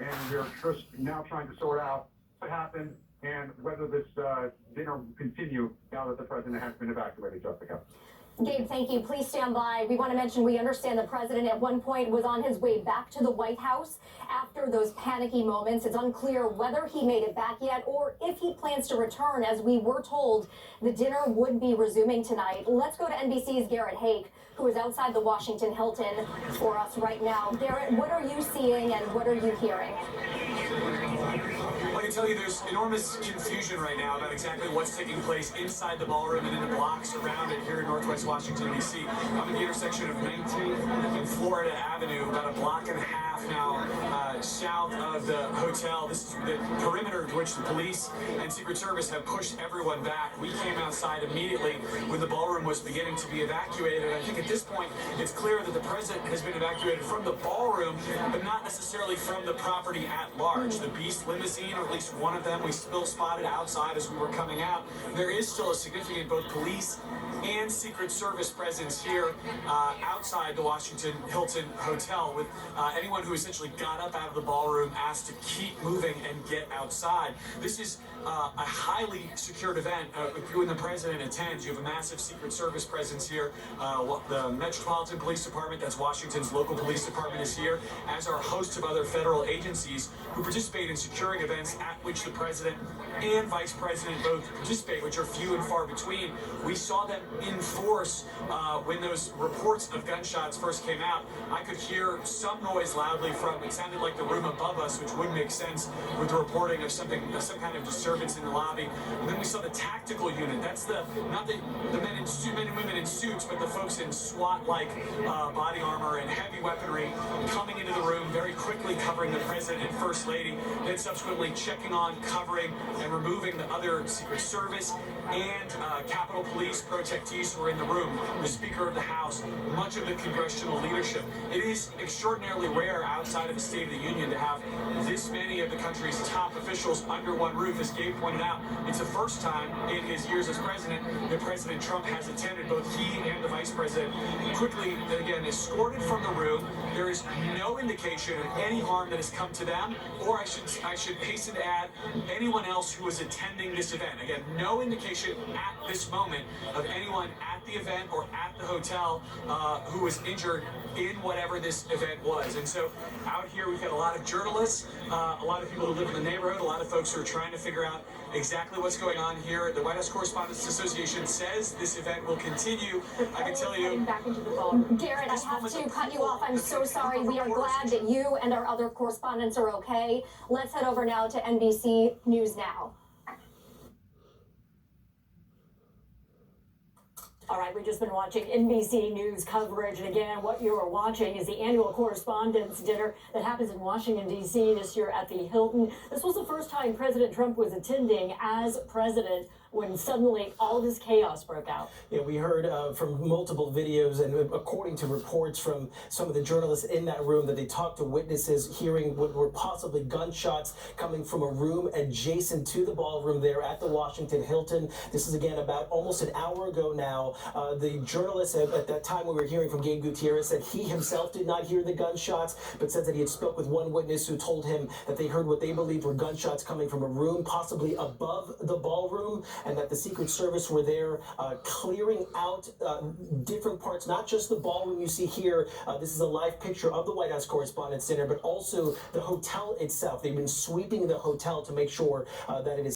and we're just now trying to sort out what happened and whether this dinner will continue now that the president has been evacuated, Jessica. Gabe, thank you. Please stand by. We want to mention we understand the president at one point was on his way back to the White House after those panicky moments. It's unclear whether he made it back yet or if he plans to return. As we were told, the dinner would be resuming tonight. Let's go to NBC's Garrett Haake, who is outside the Washington Hilton for us right now. Garrett, what are you seeing and what are you hearing? I can tell you there's enormous confusion right now about exactly what's taking place inside the ballroom and in the blocks around it here in Northwest Washington, D.C. I'm at the intersection of 19th and Florida Avenue, about a block and a half now south of the hotel. This is the perimeter to which the police and Secret Service have pushed everyone back. We came outside immediately when the ballroom was beginning to be evacuated. I think at this point it's clear that the president has been evacuated from the ballroom, but not necessarily from the property at large. The Beast limousine, or at least one of them, we still spotted outside as we were coming out. There is still a significant both police and Secret Service presence here outside the Washington Hilton Hotel, with anyone who essentially got up out of the ballroom asked to keep moving and get outside. This is a highly secured event. When the president attends, you have a massive Secret Service presence here. The Metropolitan Police Department, that's Washington's local police department, is here, as are hosts of other federal agencies who participate in securing events at which the president and vice president both participate, which are few and far between. We saw them in force when those reports of gunshots first came out. I could hear some noise loudly from, it sounded like the room above us, which would make sense with the reporting of some kind of disturbance in the lobby. And then we saw the tactical unit. That's not the men and women in suits, but the folks in SWAT-like body armor and heavy weaponry coming into the room, very quickly covering the president and first lady, then subsequently checking on, covering, and removing the other Secret Service and Capitol Police protectees who were in the room, the Speaker of the House, much of the congressional leadership. It is extraordinarily rare outside of the State of the Union to have this many of the country's top officials under one roof. As Gabe pointed out, it's the first time in his years as president that President Trump has attended. Both he and the vice president quickly, again, escorted from the room. There is no indication of any harm that has come to them, or I should hasten to add, anyone else who is attending this event. Again, no indication at this moment of anyone at the event or at the hotel who was injured in whatever this event was. And so out here we've got a lot of journalists, a lot of people who live in the neighborhood, a lot of folks who are trying to figure out exactly what's going on here. The White House Correspondents Association says this event will continue. I can tell you. Back into the ballroom. Garrett, I have to cut you off. I'm so sorry. We are glad that you and our other correspondents are okay. Let's head over now to NBC News Now. All right, we've just been watching NBC News coverage, and again, what you are watching is the annual Correspondents' Dinner that happens in Washington, D.C. this year at the Hilton. This was the first time President Trump was attending as president when suddenly all this chaos broke out. Yeah, we heard from multiple videos, and according to reports from some of the journalists in that room, that they talked to witnesses hearing what were possibly gunshots coming from a room adjacent to the ballroom there at the Washington Hilton. This is, again, about almost an hour ago now. The journalist at that time we were hearing from Gabe Gutierrez said he himself did not hear the gunshots, but said that he had spoke with one witness who told him that they heard what they believed were gunshots coming from a room possibly above the ballroom, and that the Secret Service were there clearing out different parts, not just the ballroom you see here. This is a live picture of the White House Correspondents' Dinner, but also the hotel itself. They've been sweeping the hotel to make sure that it is